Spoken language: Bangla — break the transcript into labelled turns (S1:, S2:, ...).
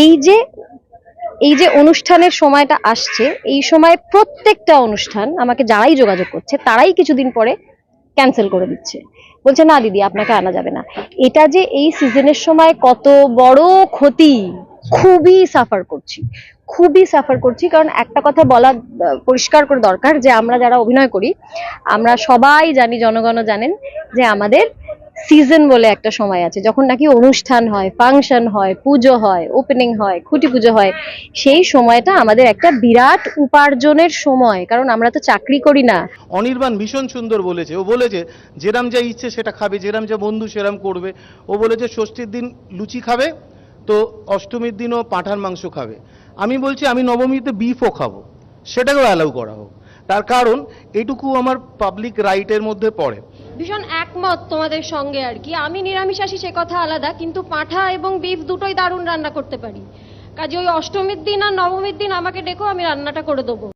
S1: এই যে এই যে অনুষ্ঠানের সময়টা আসছে, এই সময় প্রত্যেকটা অনুষ্ঠান আমাকে যারাই যোগাযোগ করছে তারাই কিছুদিন পরে ক্যান্সেল করে দিচ্ছে, বলছে না দিদি আপনাকে আনা যাবে না। এটা যে এই সিজনের সময় কত বড় ক্ষতি, খুবই সাফার করছি, খুবই সাফার করছি। কারণ একটা কথা বলা পরিষ্কার করে দরকার যে আমরা যারা অভিনয় করি আমরা সবাই জানি, জনগণও জানেন যে আমাদের সিজন বলে একটা সময় আছে, যখন নাকি অনুষ্ঠান হয়, ফাংশন হয়, পুজো হয়, ওপেনিং হয়, খুঁটি পুজো হয়, সেই সময়টা আমাদের একটা বিরাট উপার্জনের সময়, কারণ আমরা তো চাকরি করি না।
S2: অনির্বাণ ভীষণ সুন্দর বলেছে, ও বলেছে যেরাম যা ইচ্ছে সেটা খাবে, যেরাম যা বন্ধু সেরাম করবে। ও বলেছে ষষ্ঠীর দিন লুচি খাবে, তো অষ্টমীর দিনও পাঁঠার মাংস খাবে। আমি বলছি আমি নবমীতে বিফও খাবো, সেটাকেও অ্যালাউ করা হোক। তার কারণ এটুকু আমার পাবলিক রাইটের মধ্যে পড়ে।
S3: ভীষণ একমত তোমাদের সঙ্গে আর কি। আমি নিরামিষাশী সে কথা আলাদা, কিন্তু পাঁঠা এবং বিফ দুটোই দারুণ রান্না করতে পারি। কাজে ওই অষ্টমীর দিন আর নবমীর দিন আমাকে ডেকো, আমি রান্নাটা করে দেবো।